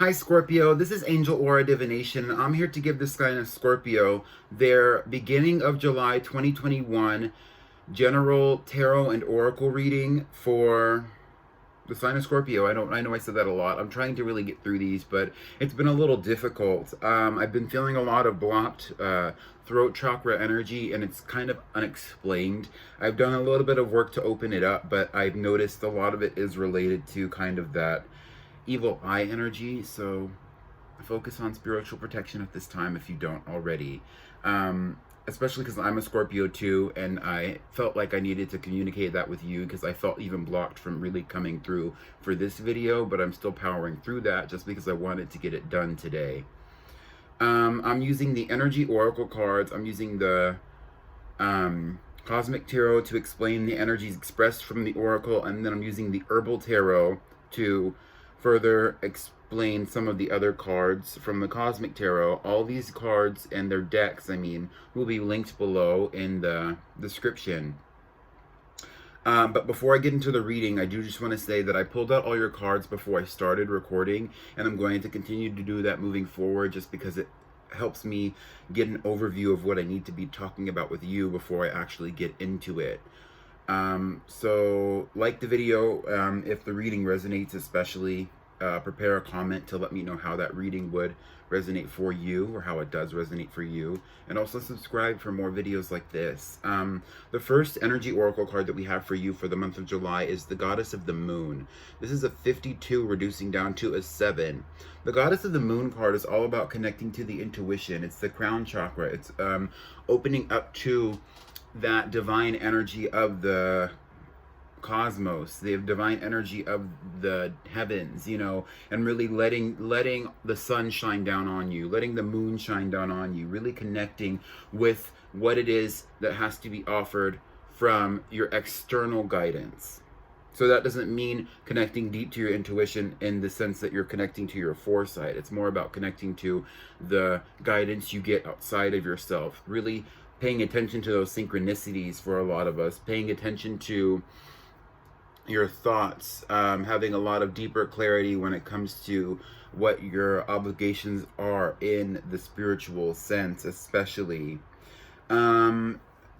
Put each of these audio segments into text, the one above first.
Hi Scorpio, this is Angel Aura Divination. I'm here to give this sign of Scorpio their beginning of July 2021 general tarot and oracle reading for the sign of Scorpio. I know I said that a lot. I'm trying to really get through these, but it's been a little difficult. I've been feeling a lot of blocked throat chakra energy, and it's kind of unexplained. I've done a little bit of work to open it up, but I've noticed a lot of it is related to kind of that evil eye energy. So focus on spiritual protection at this time if you don't already. Especially because I'm a Scorpio too, and I felt like I needed to communicate that with you because I felt even blocked from really coming through for this video, but I'm still powering through that just because I wanted to get it done today. I'm using the energy oracle cards. I'm using the cosmic tarot to explain the energies expressed from the oracle, and then I'm using the herbal tarot to further explain some of the other cards from the cosmic tarot. All these cards and their decks, will be linked below in the description. But before I get into the reading, I do just want to say that I pulled out all your cards before I started recording, and I'm going to continue to do that moving forward just because it helps me get an overview of what I need to be talking about with you before I actually get into it. So like the video, if the reading resonates, especially prepare a comment to let me know how that reading would resonate for you, or how it does resonate for you, and also subscribe for more videos like this. The first energy oracle card that we have for you for the month of July is the Goddess of the Moon. This is a 52 reducing down to a 7. The Goddess of the Moon card is all about connecting to the intuition. It's the crown chakra. It's opening up to that divine energy of the cosmos, the divine energy of the heavens, and really letting the sun shine down on you, letting the moon shine down on you, really connecting with what it is that has to be offered from your external guidance. So that doesn't mean connecting deep to your intuition in the sense that you're connecting to your foresight. It's more about connecting to the guidance you get outside of yourself, really paying attention to those synchronicities for a lot of us, paying attention to your thoughts, having a lot of deeper clarity when it comes to what your obligations are in the spiritual sense, especially.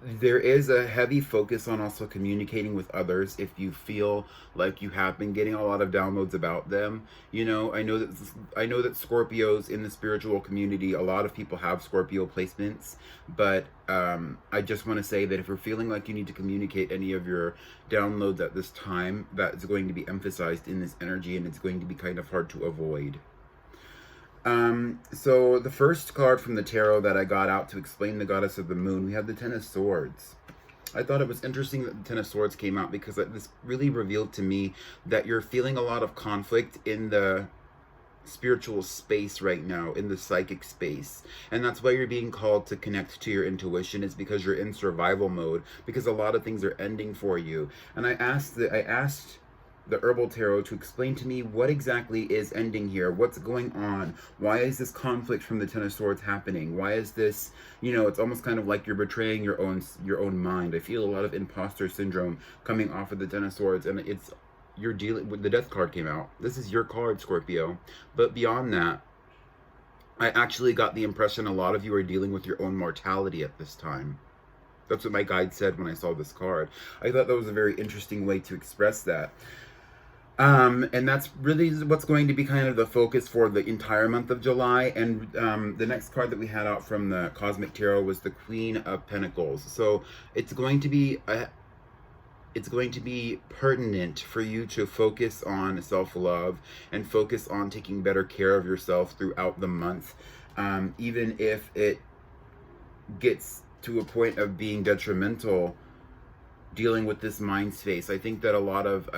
There is a heavy focus on also communicating with others if you feel like you have been getting a lot of downloads about them. I know that Scorpios in the spiritual community, a lot of people have Scorpio placements, but I just want to say that if you're feeling like you need to communicate any of your downloads at this time, that is going to be emphasized in this energy, and it's going to be kind of hard to avoid. So the first card from the tarot that I got out to explain the Goddess of the Moon, we have the Ten of Swords. I thought it was interesting that the Ten of Swords came out because this really revealed to me that you're feeling a lot of conflict in the spiritual space right now, in the psychic space, and that's why you're being called to connect to your intuition. Is because you're in survival mode, because a lot of things are ending for you. And I asked the herbal tarot to explain to me what exactly is ending here, what's going on, why is this conflict from the Ten of Swords happening, why is this, it's almost kind of like you're betraying your own mind. I feel a lot of imposter syndrome coming off of the Ten of Swords, and you're dealing with the Death card came out. This is your card, Scorpio. But beyond that, I actually got the impression a lot of you are dealing with your own mortality at this time. That's what my guide said when I saw this card. I thought that was a very interesting way to express that. And that's really what's going to be kind of the focus for the entire month of July. And the next card that we had out from the Cosmic Tarot was the Queen of Pentacles. So it's going to be pertinent for you to focus on self-love and focus on taking better care of yourself throughout the month, even if it gets to a point of being detrimental. Dealing with this mind space, I think that a lot of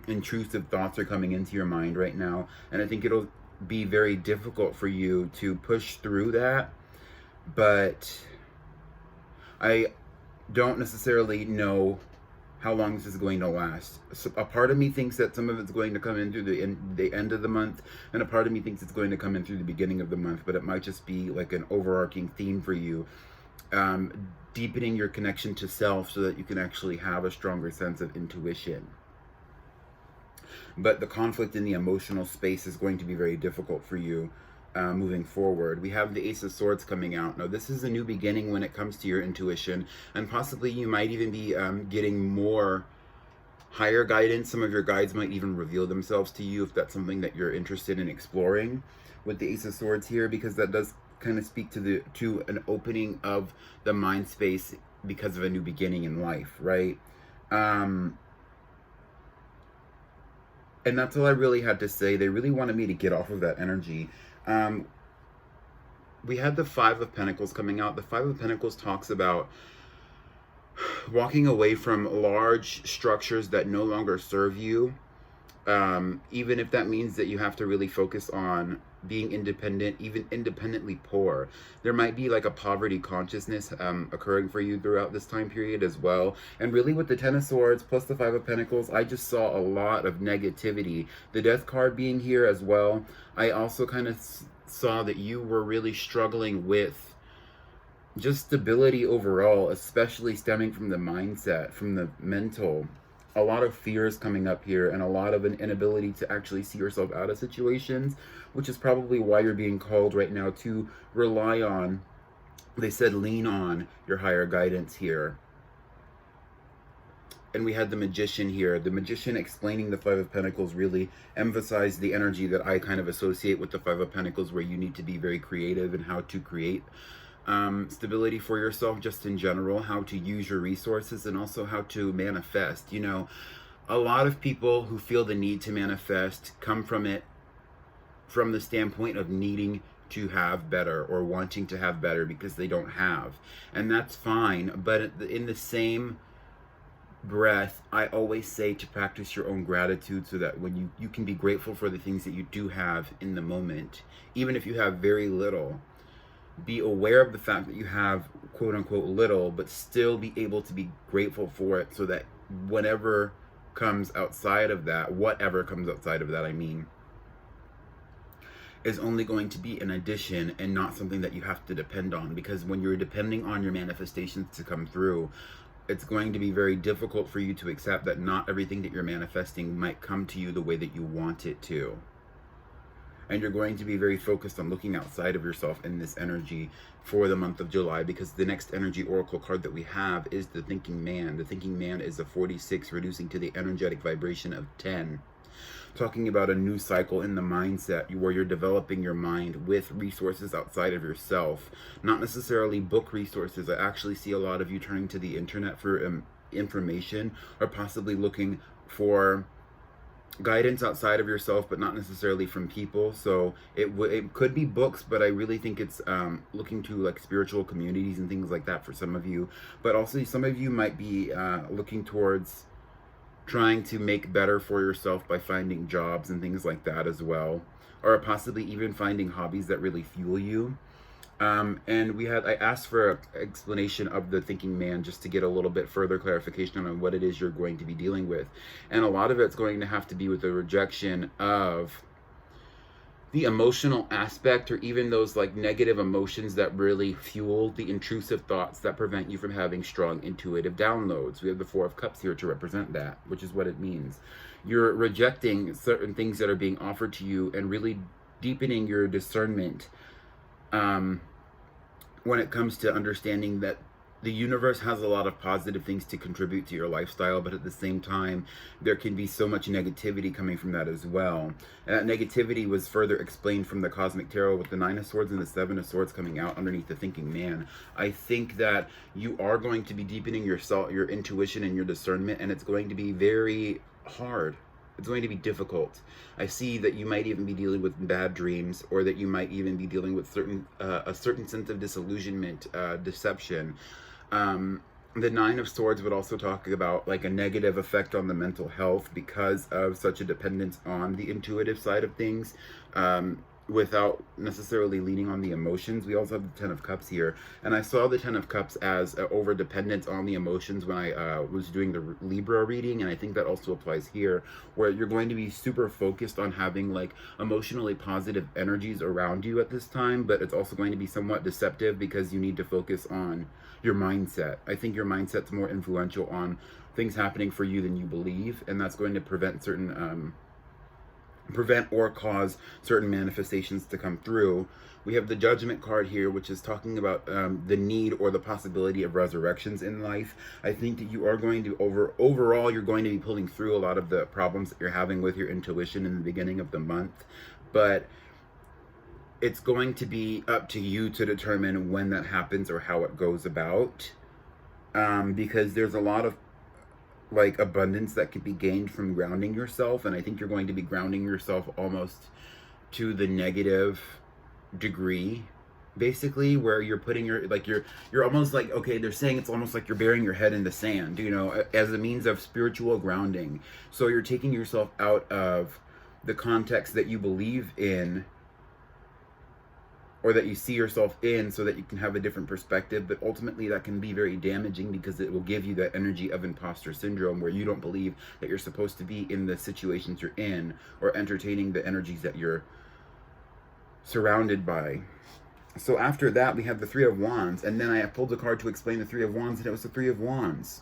intrusive thoughts are coming into your mind right now, and I think it'll be very difficult for you to push through that. But I don't necessarily know how long this is going to last. So a part of me thinks that some of it's going to come in through the end of the month, and a part of me thinks it's going to come in through the beginning of the month, but it might just be like an overarching theme for you. Deepening your connection to self so that you can actually have a stronger sense of intuition. but the conflict in the emotional space is going to be very difficult for you moving forward. We have the Ace of Swords coming out. Now, this is a new beginning when it comes to your intuition, and possibly you might even be getting more higher guidance. Some of your guides might even reveal themselves to you if that's something that you're interested in exploring with the Ace of Swords here, because that does kind of speak to an opening of the mind space because of a new beginning in life, right? And that's all I really had to say. They really wanted me to get off of that energy. We had the Five of Pentacles coming out. The Five of Pentacles talks about walking away from large structures that no longer serve you, even if that means that you have to really focus on being independent, even independently poor. There might be like a poverty consciousness occurring for you throughout this time period as well. And really with the Ten of Swords plus the Five of Pentacles, I just saw a lot of negativity. The Death card being here as well, I also kind of saw that you were really struggling with just stability overall, especially stemming from the mindset, from the mental. A lot of fears coming up here, and a lot of an inability to actually see yourself out of situations, which is probably why you're being called right now to rely on, they said lean on your higher guidance here. And we had the Magician here. The Magician explaining the Five of Pentacles really emphasized the energy that I kind of associate with the Five of Pentacles, where you need to be very creative in how to create stability for yourself just in general, how to use your resources, and also how to manifest. You know, a lot of people who feel the need to manifest come from it from the standpoint of needing to have better or wanting to have better because they don't have, and that's fine. But in the same breath, I always say to practice your own gratitude, so that when you can be grateful for the things that you do have in the moment, even if you have very little. Be aware of the fact that you have quote unquote little, but still be able to be grateful for it, so that whatever comes outside of that, I mean, is only going to be an addition and not something that you have to depend on. Because when you're depending on your manifestations to come through, it's going to be very difficult for you to accept that not everything that you're manifesting might come to you the way that you want it to. And you're going to be very focused on looking outside of yourself in this energy for the month of July, because the next energy oracle card that we have is the Thinking Man. The Thinking Man is a 46, reducing to the energetic vibration of 10. Talking about a new cycle in the mindset, where you're developing your mind with resources outside of yourself. Not necessarily book resources. I actually see a lot of you turning to the internet for information, or possibly looking for guidance outside of yourself, but not necessarily from people. So it could be books, but I really think it's looking to like spiritual communities and things like that for some of you. But also some of you might be looking towards trying to make better for yourself by finding jobs and things like that as well, or possibly even finding hobbies that really fuel you. And I asked for an explanation of the Thinking Man, just to get a little bit further clarification on what it is you're going to be dealing with. And a lot of it's going to have to be with the rejection of the emotional aspect, or even those like negative emotions that really fuel the intrusive thoughts that prevent you from having strong intuitive downloads. We have the Four of Cups here to represent that, which is what it means. You're rejecting certain things that are being offered to you, and really deepening your discernment when it comes to understanding that the universe has a lot of positive things to contribute to your lifestyle, but at the same time, there can be so much negativity coming from that as well. And that negativity was further explained from the Cosmic Tarot with the Nine of Swords and the Seven of Swords coming out underneath the Thinking Man. I think that you are going to be deepening your intuition and your discernment, and it's going to be very hard. It's going to be difficult. I see that you might even be dealing with bad dreams, or that you might even be dealing with a certain sense of disillusionment, deception. The Nine of Swords would also talk about like a negative effect on the mental health because of such a dependence on the intuitive side of things, without necessarily leaning on the emotions. We also have the Ten of Cups here, and I saw the Ten of Cups as an over dependence on the emotions when I was doing the Libra reading, and I think that also applies here, where you're going to be super focused on having like emotionally positive energies around you at this time, but it's also going to be somewhat deceptive because you need to focus on your mindset. I think your mindset's more influential on things happening for you than you believe, and that's going to prevent certain prevent or cause certain manifestations to come through. We have the Judgment card here, which is talking about the need or the possibility of resurrections in life. I think that you are going to overall, you're going to be pulling through a lot of the problems that you're having with your intuition in the beginning of the month, but it's going to be up to you to determine when that happens or how it goes about, because there's a lot of like abundance that could be gained from grounding yourself, and I think you're going to be grounding yourself almost to the negative degree, basically, where you're putting your like you're almost like, okay, they're saying it's almost like you're burying your head in the sand, you know, as a means of spiritual grounding. So you're taking yourself out of the context that you believe in or that you see yourself in, so that you can have a different perspective. But ultimately that can be very damaging, because it will give you that energy of imposter syndrome, where you don't believe that you're supposed to be in the situations you're in, or entertaining the energies that you're surrounded by. So after that, we have the Three of Wands, and then I pulled a card to explain the Three of Wands, and it was the Three of Wands.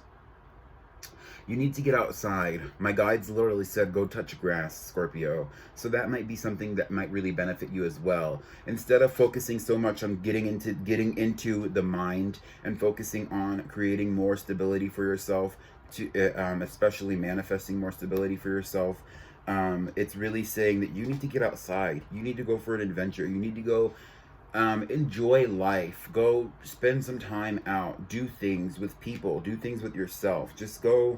You need to get outside. My guides literally said, go touch grass, Scorpio. So that might be something that might really benefit you as well. Instead of focusing so much on getting into the mind and focusing on creating more stability for yourself, to especially manifesting more stability for yourself, it's really saying that you need to get outside. You need to go for an adventure. You need to go enjoy life. Go spend some time out. Do things with people. Do things with yourself. Just go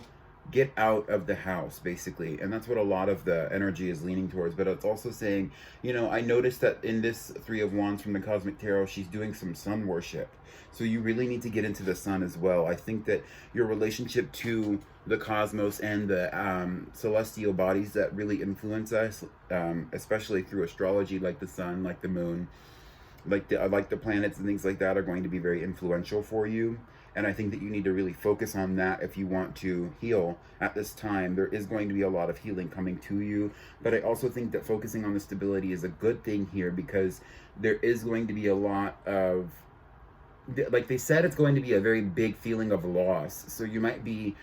get out of the house, basically. And that's what a lot of the energy is leaning towards. But it's also saying, you know, I noticed that in this Three of Wands from the Cosmic Tarot, she's doing some sun worship. So you really need to get into the sun as well. I think that your relationship to the cosmos and the celestial bodies that really influence us, especially through astrology, like the sun, like the moon, like the planets and things like that, are going to be very influential for you. And I think that you need to really focus on that if you want to heal at this time. There is going to be a lot of healing coming to you, but I also think that focusing on the stability is a good thing here, because there is going to be a lot of, like they said, it's going to be a very big feeling of loss. So you might be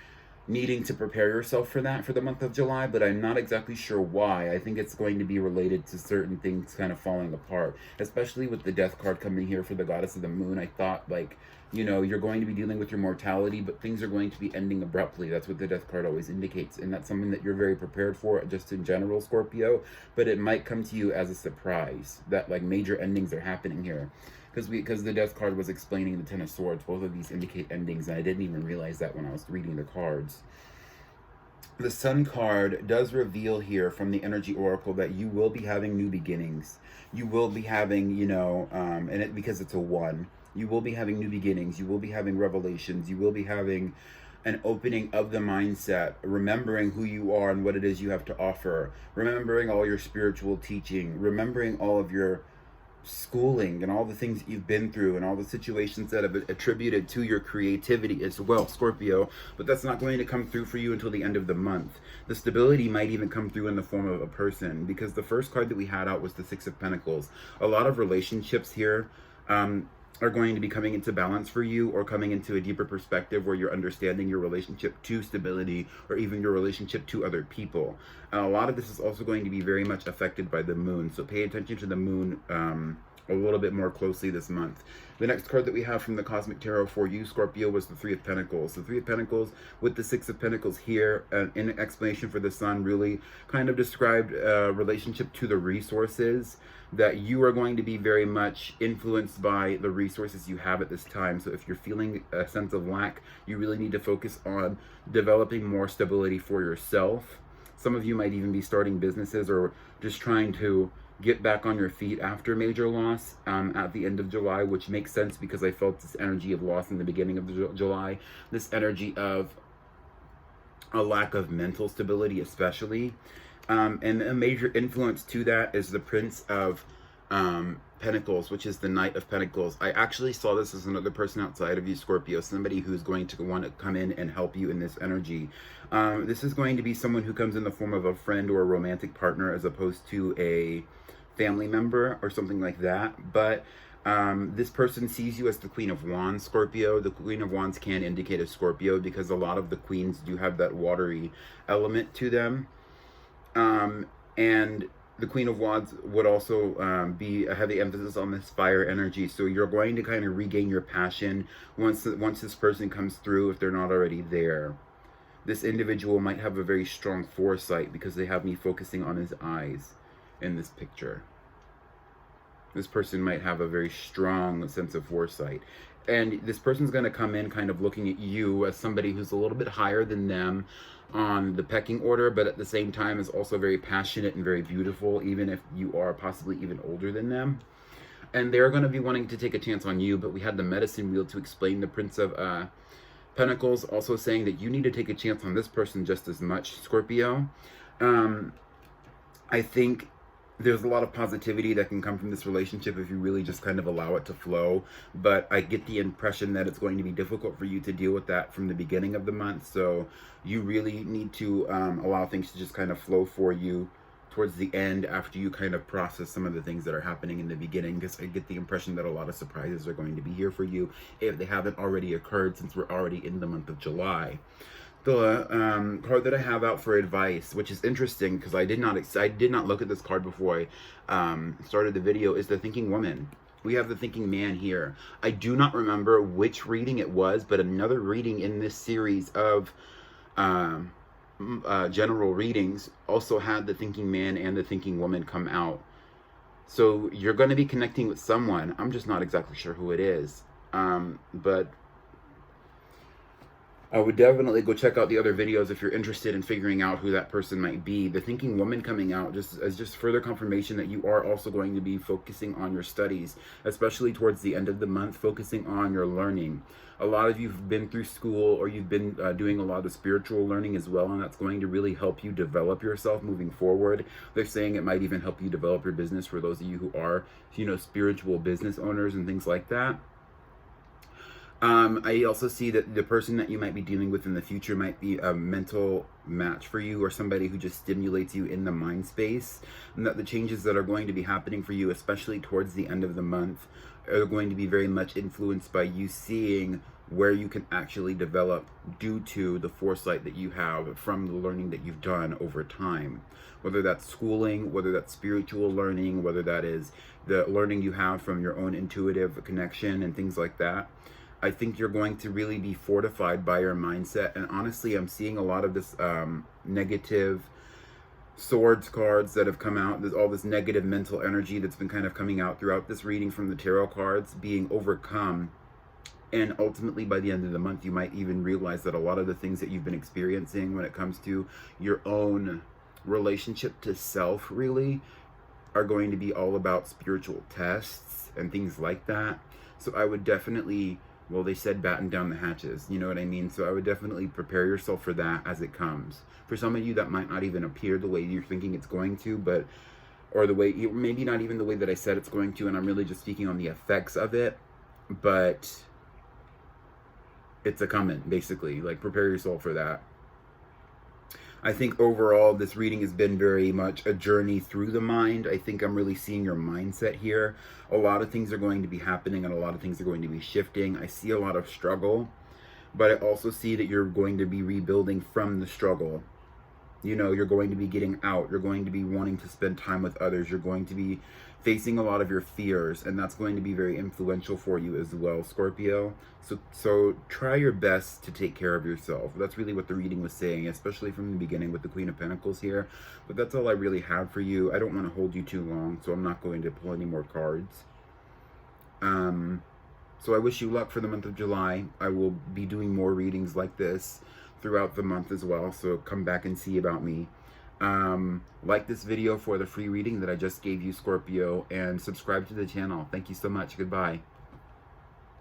needing to prepare yourself for that for the month of July, but I'm not exactly sure why. I think it's going to be related to certain things kind of falling apart, especially with the Death card coming here for the Goddess of the Moon. I thought, like, you know, you're going to be dealing with your mortality, but things are going to be ending abruptly. That's what the Death card always indicates, and that's something that you're very prepared for just in general, Scorpio, but it might come to you as a surprise that like major endings are happening here. Because the Death card was explaining the Ten of Swords. Both of these indicate endings, and I didn't even realize that when I was reading the cards. The Sun card does reveal here from the Energy Oracle that you will be having new beginnings. You will be having, you know, because it's a 1, you will be having new beginnings. You will be having revelations. You will be having an opening of the mindset, remembering who you are and what it is you have to offer, remembering all your spiritual teaching, remembering all of your schooling and all the things that you've been through and all the situations that have been attributed to your creativity as well, Scorpio. But that's not going to come through for you until the end of the month. The stability might even come through in the form of a person, because the first card that we had out was the Six of Pentacles. A lot of relationships here are going to be coming into balance for you, or coming into a deeper perspective where you're understanding your relationship to stability, or even your relationship to other people. A lot of this is also going to be very much affected by the moon, so pay attention to the moon a little bit more closely this month. The next card that we have from the Cosmic Tarot for you, Scorpio, was the Three of Pentacles. The Three of Pentacles with the Six of Pentacles here, in explanation for the Sun, really kind of described a relationship to the resources, that you are going to be very much influenced by the resources you have at this time. So if you're feeling a sense of lack, you really need to focus on developing more stability for yourself. Some of you might even be starting businesses, or just trying to get back on your feet after major loss at the end of July, which makes sense because I felt this energy of loss in the beginning of July, this energy of a lack of mental stability especially. And a major influence to that is the Prince of Pentacles, which is the Knight of Pentacles. I actually saw this as another person outside of you, Scorpio, somebody who's going to want to come in and help you in this energy. This is going to be someone who comes in the form of a friend or a romantic partner, as opposed to a family member or something like that. But this person sees you as the Queen of Wands, Scorpio. The Queen of Wands can indicate a Scorpio, because a lot of the queens do have that watery element to them. And the Queen of Wands would also be a heavy emphasis on this fire energy. So you're going to kind of regain your passion once this person comes through, if they're not already there. This individual might have a very strong foresight because they have me focusing on his eyes in this picture. This person might have a very strong sense of foresight. And this person's going to come in kind of looking at you as somebody who's a little bit higher than them on the pecking order, but at the same time is also very passionate and very beautiful, even if you are possibly even older than them. And they're going to be wanting to take a chance on you, but we had the medicine wheel to explain the Prince of Pentacles, also saying that you need to take a chance on this person just as much, Scorpio. I think there's a lot of positivity that can come from this relationship if you really just kind of allow it to flow. But I get the impression that it's going to be difficult for you to deal with that from the beginning of the month. So you really need to allow things to just kind of flow for you towards the end, after you kind of process some of the things that are happening in the beginning, because I get the impression that a lot of surprises are going to be here for you if they haven't already occurred, since we're already in the month of July. The card that I have out for advice, which is interesting because I did not look at this card before I started the video, is the Thinking Woman. We have the Thinking Man here. I do not remember which reading it was, but another reading in this series of general readings also had the Thinking Man and the Thinking Woman come out. So you're going to be connecting with someone. I'm just not exactly sure who it is. But I would definitely go check out the other videos if you're interested in figuring out who that person might be. The Thinking Woman coming out just further confirmation that you are also going to be focusing on your studies, especially towards the end of the month, focusing on your learning. A lot of you have been through school, or you've been doing a lot of spiritual learning as well, and that's going to really help you develop yourself moving forward. They're saying it might even help you develop your business for those of you who are, spiritual business owners and things like that. I also see that the person that you might be dealing with in the future might be a mental match for you, or somebody who just stimulates you in the mind space, and that the changes that are going to be happening for you, especially towards the end of the month, are going to be very much influenced by you seeing where you can actually develop due to the foresight that you have from the learning that you've done over time. Whether that's schooling, whether that's spiritual learning, whether that is the learning you have from your own intuitive connection and things like that. I think you're going to really be fortified by your mindset. And honestly, I'm seeing a lot of this negative swords cards that have come out. There's all this negative mental energy that's been kind of coming out throughout this reading from the tarot cards being overcome. And ultimately, by the end of the month, you might even realize that a lot of the things that you've been experiencing when it comes to your own relationship to self really are going to be all about spiritual tests and things like that. So I would definitely... well, they said batten down the hatches, you know what I mean? So I would definitely prepare yourself for that as it comes. For some of you, that might not even appear the way you're thinking it's going to, or the way, maybe not even the way that I said it's going to, and I'm really just speaking on the effects of it, but it's a coming, basically. Like, prepare yourself for that. I think overall, this reading has been very much a journey through the mind. I think I'm really seeing your mindset here. A lot of things are going to be happening, and a lot of things are going to be shifting. I see a lot of struggle, but I also see that you're going to be rebuilding from the struggle. You're going to be getting out. You're going to be wanting to spend time with others. You're going to be facing a lot of your fears, and that's going to be very influential for you as well, Scorpio. So try your best to take care of yourself. That's really what the reading was saying, especially from the beginning with the Queen of Pentacles here. But that's all I really have for you. I don't want to hold you too long, so I'm not going to pull any more cards. So I wish you luck for the month of July. I will be doing more readings like this throughout the month as well, so come back and see about me. Like this video for the free reading that I just gave you, Scorpio, and subscribe to the channel. Thank you so much. Goodbye.